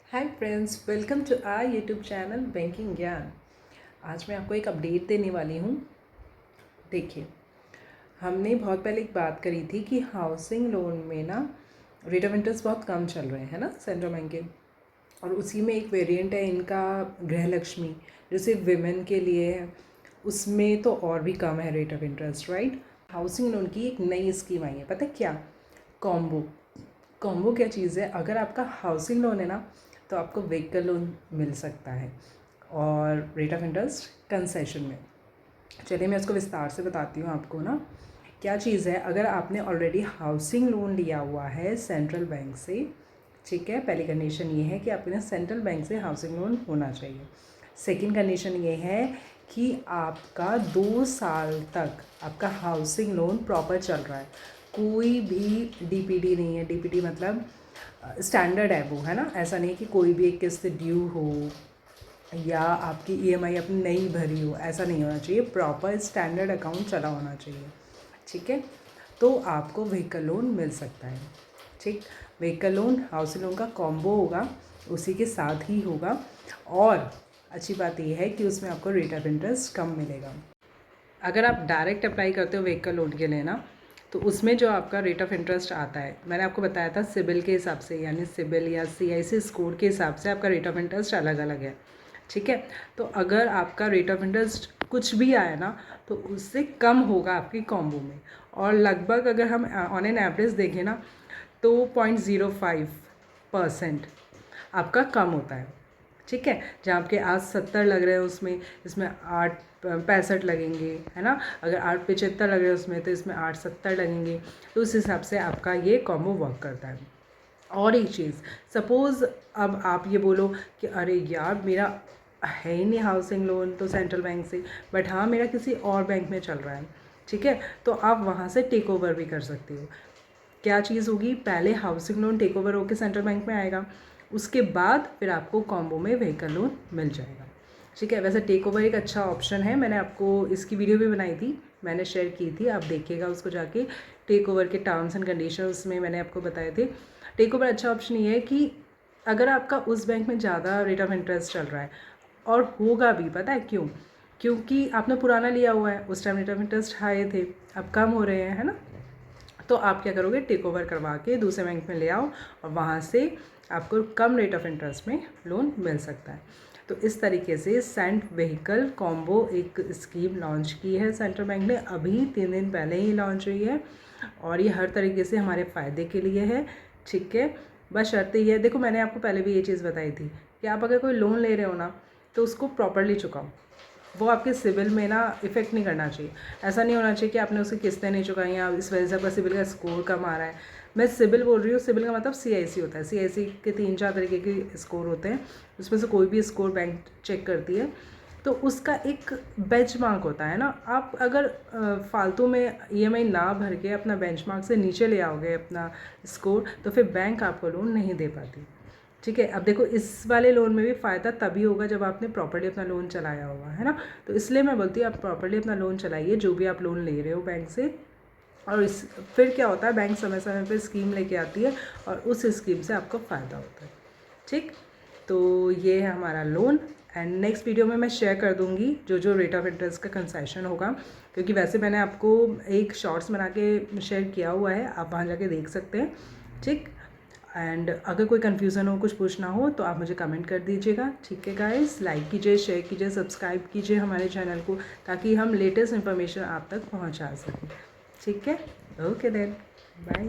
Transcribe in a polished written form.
Hi friends, welcome to our YouTube channel banking Gyan. आज मैं आपको एक अपडेट देने वाली हूँ। देखिए, हमने बहुत पहले एक बात करी थी कि हाउसिंग लोन में ना रेट ऑफ इंटरेस्ट बहुत कम चल रहे हैं ना सेंट्रल बैंक के, और उसी में एक वेरिएंट है इनका गृह लक्ष्मी, जो सिर्फ विमेन के लिए है। उसमें तो और भी कम है rate of interest, right. Housing loan की एक नई स्कीम आई है, पता है क्या? कॉम्बो। कॉम्बो क्या चीज़ है? अगर आपका हाउसिंग लोन है ना, तो आपको व्हीकल लोन मिल सकता है और रेट ऑफ इंटरेस्ट कंसेशन में। चलिए मैं इसको विस्तार से बताती हूँ आपको ना क्या चीज़ है। अगर आपने ऑलरेडी हाउसिंग लोन लिया हुआ है सेंट्रल बैंक से, ठीक है, पहली कंडीशन ये है कि आपके ना सेंट्रल बैंक से हाउसिंग लोन होना चाहिए। सेकंड कंडीशन ये है कि आपका 2 साल तक आपका हाउसिंग लोन प्रॉपर चल रहा है, कोई भी डीपीडी नहीं है। डीपीडी मतलब स्टैंडर्ड है वो, है ना। ऐसा नहीं कि कोई भी एक किस्त ड्यू हो या आपकी ईएमआई अपनी नहीं भरी हो, ऐसा नहीं होना चाहिए। प्रॉपर स्टैंडर्ड अकाउंट चला होना चाहिए, ठीक है। तो आपको व्हीकल लोन मिल सकता है, ठीक। व्हीकल लोन हाउसिंग लोन का कॉम्बो होगा, उसी के साथ ही होगा। और अच्छी बात यह है कि उसमें आपको रेट ऑफ इंटरेस्ट कम मिलेगा। अगर आप डायरेक्ट अप्लाई करते हो व्हीकल लोन के लिए ना, तो उसमें जो आपका रेट ऑफ इंटरेस्ट आता है, मैंने आपको बताया था सिबिल के हिसाब से, यानी सिबिल या सीआईसी स्कोर के हिसाब से आपका रेट ऑफ इंटरेस्ट अलग अलग है, ठीक है। तो अगर आपका रेट ऑफ इंटरेस्ट कुछ भी आया ना, तो उससे कम होगा आपकी कॉम्बो में। और लगभग अगर हम ऑन एन एवरेज देखें ना, तो 0.05% आपका कम होता है, ठीक है। जहाँ आपके आज 70 लग रहे हैं उसमें इसमें 8.65 लगेंगे, है ना। अगर 8.75 लग रहे हैं उसमें, तो इसमें 8.70 लगेंगे। तो उस हिसाब से आपका ये कॉम्बो वर्क करता है। और एक चीज़, सपोज़ अब आप ये बोलो कि अरे यार, मेरा है ही नहीं हाउसिंग लोन तो सेंट्रल बैंक से, बट हाँ मेरा किसी और बैंक में चल रहा है, ठीक है। तो आप वहाँ से टेक ओवर भी कर सकते हो। क्या चीज़ होगी? पहले हाउसिंग लोन टेक ओवर होकर सेंट्रल बैंक में आएगा, उसके बाद फिर आपको कॉम्बो में व्हीकल लोन मिल जाएगा, ठीक है। वैसे टेक ओवर एक अच्छा ऑप्शन है, मैंने आपको इसकी वीडियो भी बनाई थी, मैंने शेयर की थी, आप देखिएगा उसको जाके। टेक ओवर के टर्म्स एंड कंडीशंस में मैंने आपको बताए थे। टेक ओवर अच्छा ऑप्शन ये है कि अगर आपका उस बैंक में ज़्यादा रेट ऑफ इंटरेस्ट चल रहा है, और होगा भी, पता है क्यों? क्योंकि आपने पुराना लिया हुआ है, उस time rate of interest high थे, अब कम हो रहे हैं, है ना। तो आप क्या करोगे? टेक ओवर करवा के दूसरे बैंक में ले आओ, और वहाँ से आपको कम रेट ऑफ इंटरेस्ट में लोन मिल सकता है। तो इस तरीके से सेंट व्हीकल कॉम्बो एक स्कीम लॉन्च की है सेंट्रल बैंक ने, अभी 3 दिन पहले ही लॉन्च हुई है, और ये हर तरीके से हमारे फ़ायदे के लिए है, ठीक है। बस शर्त ये है, देखो मैंने आपको पहले भी ये चीज़ बताई थी कि आप अगर कोई लोन ले रहे हो ना, तो उसको प्रॉपरली चुकाओ। वो आपके सिबिल में ना इफ़ेक्ट नहीं करना चाहिए। ऐसा नहीं होना चाहिए कि आपने उसकी किस्तें नहीं चुकाई हैं, इस वजह से आपका सिबिल का स्कोर कम आ रहा है। मैं सिबिल बोल रही हूँ, सिबिल का मतलब सीआईसी होता है। सीआईसी के 3-4 तरीके के स्कोर होते हैं, उसमें से कोई भी स्कोर बैंक चेक करती है। तो उसका एक बेंचमार्क होता है ना। आप अगर फालतू में ईएमआई ना भर के अपना बेंचमार्क से नीचे ले आओगे अपना स्कोर, तो फिर बैंक आपको लोन नहीं दे पाती, ठीक है। अब देखो, इस वाले लोन में भी फ़ायदा तभी होगा जब आपने प्रॉपर्ली अपना लोन चलाया होगा, है ना। तो इसलिए मैं बोलती हूँ आप प्रॉपर्ली अपना लोन चलाइए, जो भी आप लोन ले रहे हो बैंक से। और इस फिर क्या होता है, बैंक समय समय पे स्कीम लेके आती है, और उस स्कीम से आपको फ़ायदा होता है, ठीक। तो ये है हमारा लोन, एंड नेक्स्ट वीडियो में मैं शेयर कर दूँगी जो जो रेट ऑफ इंटरेस्ट का कंसेशन होगा, क्योंकि वैसे मैंने आपको एक शॉर्ट्स बना के शेयर किया हुआ है, आप वहाँ जाके देख सकते हैं, ठीक। एंड अगर कोई कन्फ्यूज़न हो, कुछ पूछना हो, तो आप मुझे कमेंट कर दीजिएगा, ठीक है गाइस। लाइक कीजिए, शेयर कीजिए, सब्सक्राइब कीजिए हमारे चैनल को, ताकि हम लेटेस्ट इन्फॉर्मेशन आप तक पहुंचा सकें, ठीक है। Okay then, bye.